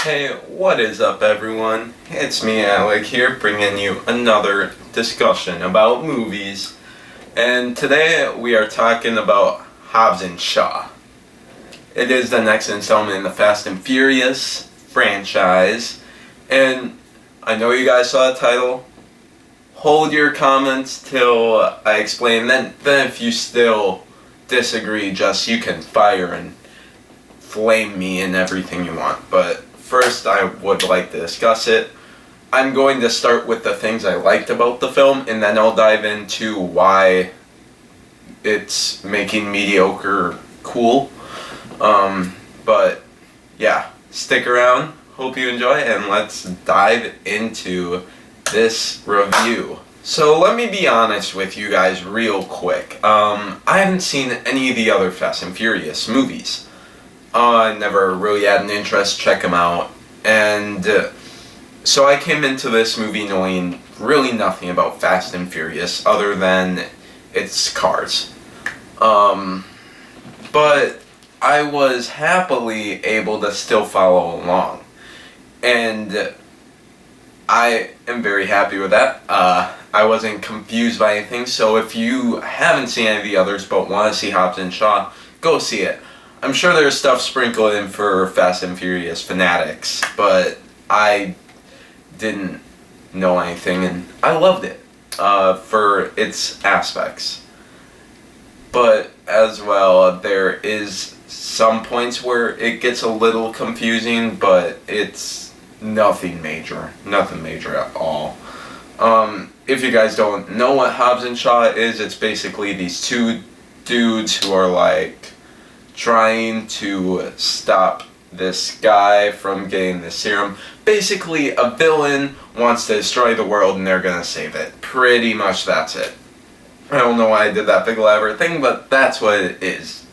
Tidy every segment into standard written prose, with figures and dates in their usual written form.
Hey, what is up everyone? It's me, Alec, here bringing you another discussion about movies. And today we are talking about Hobbs Shaw. It is the next installment in the Fast and Furious franchise. And I know you guys saw the title. Hold your comments till I explain. Then if you still disagree, you can fire and flame me and everything you want. But first, I would like to discuss it. I'm going to start with the things I liked about the film, and then I'll dive into why it's making Mediocre cool. But yeah, stick around. Hope you enjoy, and let's dive into this review. So let me be honest with you guys real quick. I haven't seen any of the other Fast and Furious movies. I never really had an interest, check them out, and so I came into this movie knowing really nothing about Fast and Furious other than its cars. But I was happily able to still follow along, and I am very happy with that. I wasn't confused by anything, so if you haven't seen any of the others but want to see Hobbs Shaw, go see it. I'm sure there's stuff sprinkled in for Fast and Furious fanatics, but I didn't know anything, and I loved it for its aspects. But as well, there is some points where it gets a little confusing, but it's nothing major at all. If you guys don't know what Hobbs Shaw is, it's basically these two dudes who are like trying to stop this guy from getting the serum. Basically, a villain wants to destroy the world and they're gonna save it. Pretty much that's it. I don't know why I did that big elaborate thing, but that's what it is.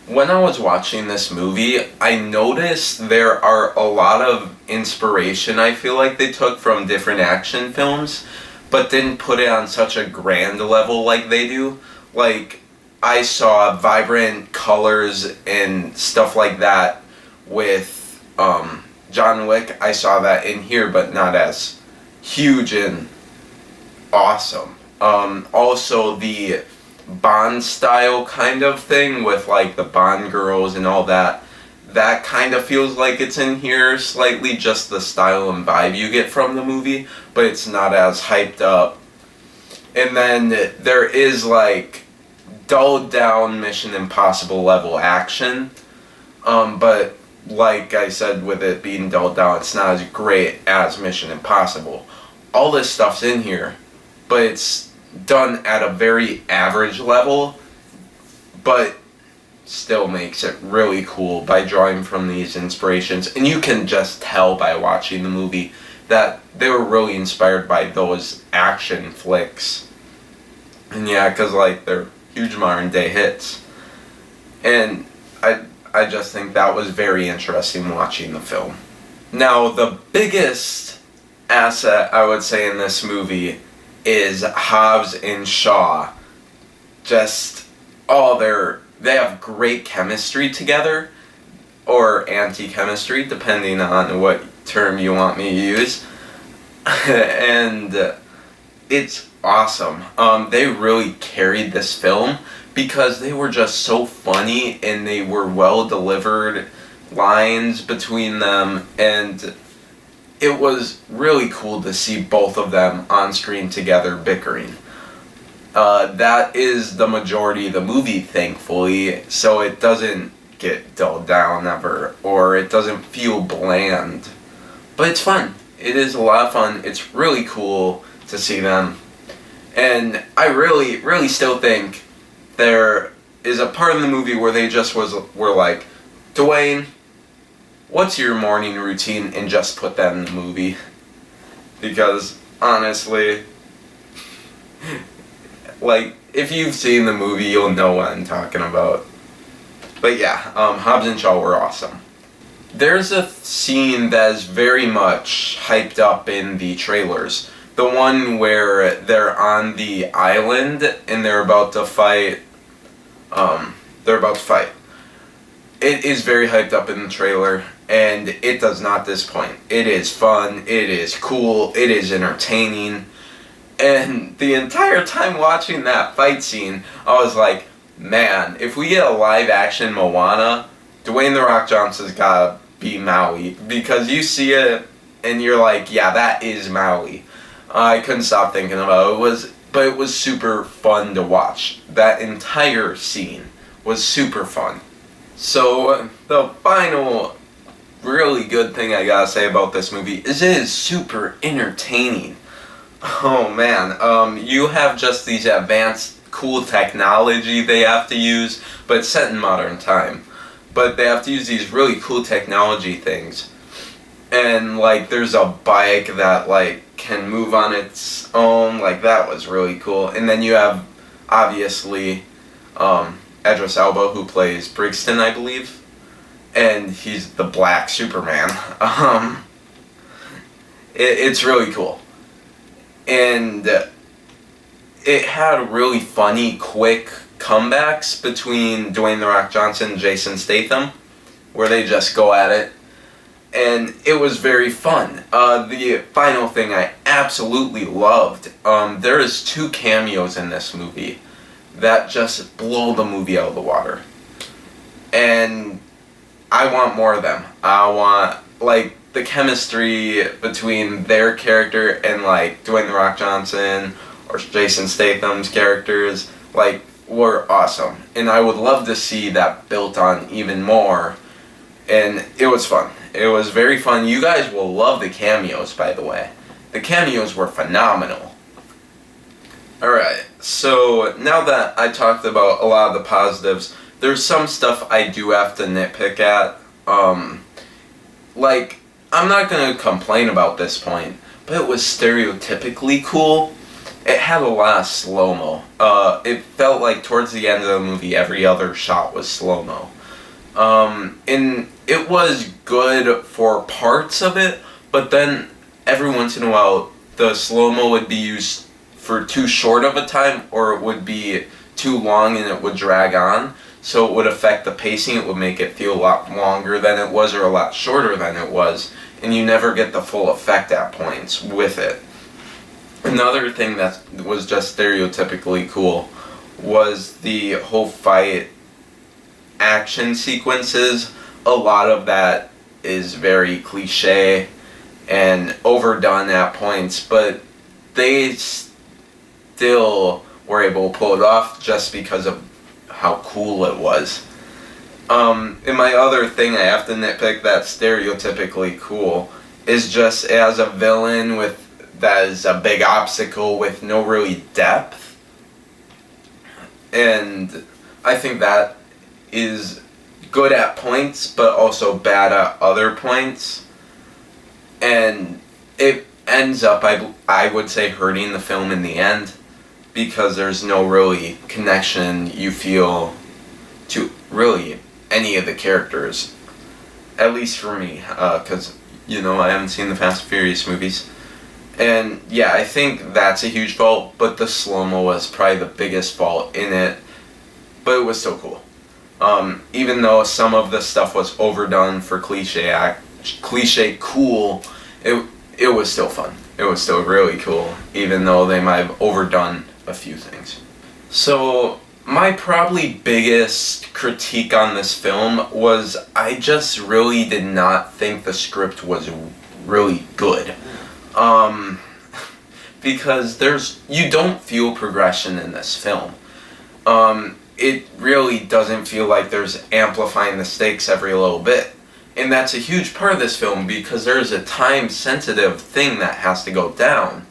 When I was watching this movie, I noticed there are a lot of inspiration I feel like they took from different action films, but didn't put it on such a grand level like they do. Like, I saw vibrant colors and stuff like that with John Wick. I saw that in here, but not as huge and awesome. Also, the Bond style kind of thing with like the Bond girls and all that. That kind of feels like it's in here slightly, just the style and vibe you get from the movie, but it's not as hyped up. And then there is like dulled down Mission Impossible level action, but like I said, with it being dulled down, it's not as great as Mission Impossible. All this stuff's in here, but it's done at a very average level, but still makes it really cool by drawing from these inspirations. And you can just tell by watching the movie that they were really inspired by those action flicks. And yeah, because like they're huge modern day hits. And I just think that was very interesting watching the film. Now, the biggest asset I would say in this movie is Hobbs and Shaw. Just, they have great chemistry together, or anti-chemistry, depending on what term you want me to use. And it's awesome. They really carried this film because they were just so funny and they were well delivered lines between them, and it was really cool to see both of them on screen together bickering. That is the majority of the movie, thankfully, so it doesn't get dulled down ever, or it doesn't feel bland. But it's fun. It is a lot of fun. It's really cool to see them. And I really still think there is a part in the movie where they just were like, Dwayne, what's your morning routine? And just put that in the movie. Because, honestly, like, if you've seen the movie, you'll know what I'm talking about. But yeah, Hobbs and Shaw were awesome. There's a scene that is very much hyped up in the trailers. The one where they're on the island and they're about to fight. It is very hyped up in the trailer, and it does not disappoint. It is fun, it is cool, it is entertaining, and the entire time watching that fight scene, I was like, man, if we get a live action Moana, Dwayne "The Rock" Johnson's gotta be Maui, because you see it and you're like, yeah, that is Maui. I couldn't stop thinking about it. But it was super fun to watch. That entire scene was super fun. So the final really good thing I gotta say about this movie is it is super entertaining. Oh man, you have just these advanced cool technology they have to use, but it's set in modern time. But they have to use these really cool technology things. And like there's a bike that like can move on its own, like that was really cool. And then you have obviously Idris Elba, who plays Brixton, I believe, and he's the Black Superman. It's really cool, and it had really funny, quick comebacks between Dwayne "The Rock" Johnson and Jason Statham, where they just go at it. And it was very fun. The final thing I absolutely loved, there is 2 cameos in this movie that just blow the movie out of the water. And I want more of them. I want, like, the chemistry between their character and, like, Dwayne "The Rock" Johnson or Jason Statham's characters, like, were awesome. And I would love to see that built on even more. And it was fun. It was very fun. You guys will love the cameos, by the way. The cameos were phenomenal. Alright, so now that I talked about a lot of the positives, there's some stuff I do have to nitpick at. Like, I'm not going to complain about this point, but it was stereotypically cool. It had a lot of slow-mo. It felt like towards the end of the movie, every other shot was slow-mo. And it was good for parts of it, but then every once in a while the slow-mo would be used for too short of a time, or it would be too long and it would drag on, so it would affect the pacing. It would make it feel a lot longer than it was or a lot shorter than it was, and you never get the full effect at points with it. Another thing that was just stereotypically cool was the whole fight action sequences. A lot of that is very cliche and overdone at points, but they still were able to pull it off just because of how cool it was. And my other thing I have to nitpick that's stereotypically cool is just as a villain that is a big obstacle with no really depth. And I think that is good at points, but also bad at other points. And it ends up, I would say, hurting the film in the end, because there's no really connection you feel to really any of the characters. At least for me, because, I haven't seen the Fast and Furious movies. And yeah, I think that's a huge fault, but the slow-mo was probably the biggest fault in it. But it was still cool. Even though some of the stuff was overdone for cliche cool, it was still fun. It was still really cool, even though they might have overdone a few things. So my probably biggest critique on this film was I just really did not think the script was really good. Because you don't feel progression in this film. It really doesn't feel like there's amplifying the stakes every little bit. And that's a huge part of this film, because there's a time-sensitive thing that has to go down.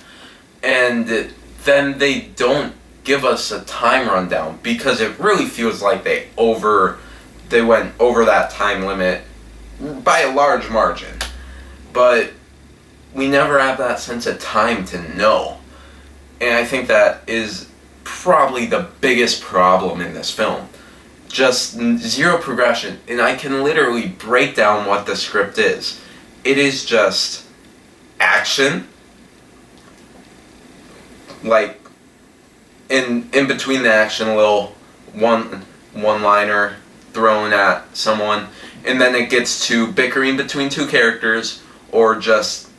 And then they don't give us a time rundown, because it really feels like they went over that time limit by a large margin. But we never have that sense of time to know. And I think that is probably the biggest problem in this film. Just zero progression. And I can literally break down what the script is. It is just action, like in between the action, a little one-liner thrown at someone, and then it gets to bickering between two characters, or just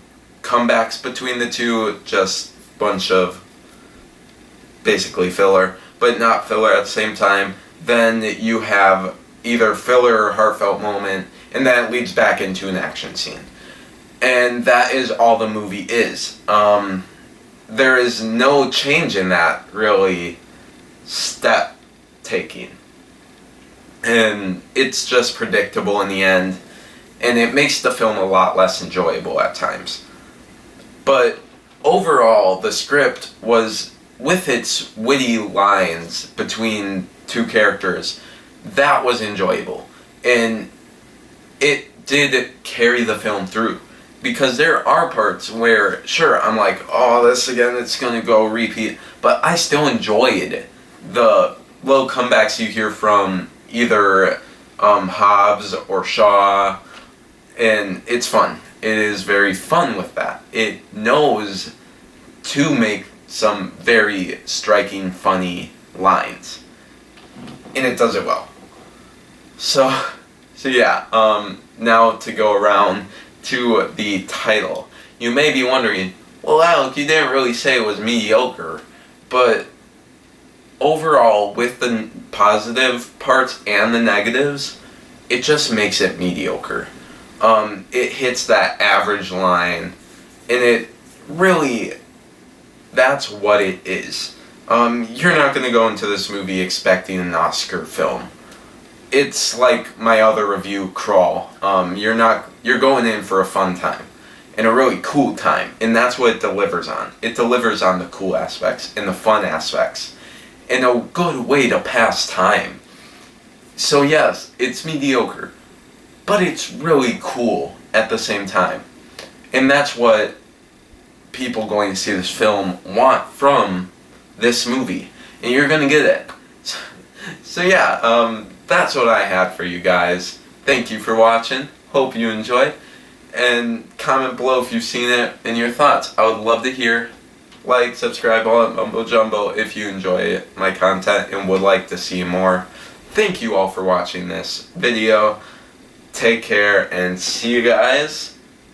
comebacks between the two, just bunch of basically filler, but not filler at the same time. Then you have either filler or heartfelt moment, and that leads back into an action scene. And that is all the movie is. There is no change in that, really, step taking. And it's just predictable in the end, and it makes the film a lot less enjoyable at times. But overall, the script was, with its witty lines between two characters, that was enjoyable. And it did carry the film through. Because there are parts where, sure, I'm like, oh, this again, it's going to go repeat. But I still enjoyed the little comebacks you hear from either Hobbs or Shaw. And it's fun. It is very fun with that. It knows to make some very striking, funny lines. And it does it well. So yeah, now to go around to the title. You may be wondering, well, Alec, you didn't really say it was mediocre, but overall, with the positive parts and the negatives, it just makes it mediocre. It hits that average line, and it really, that's what it is. You're not going to go into this movie expecting an Oscar film. It's like my other review, Crawl. You're going in for a fun time, and a really cool time, and that's what it delivers on. It delivers on the cool aspects and the fun aspects, and a good way to pass time. So yes, it's mediocre, but it's really cool at the same time, and that's what people going to see this film want from this movie, and you're gonna get it. So yeah, that's what I had for you guys. Thank you for watching. Hope you enjoyed. And comment below if you've seen it and your thoughts. I would love to hear. Like, subscribe, all that mumbo jumbo if you enjoy my content and would like to see more. Thank you all for watching this video. Take care and see you guys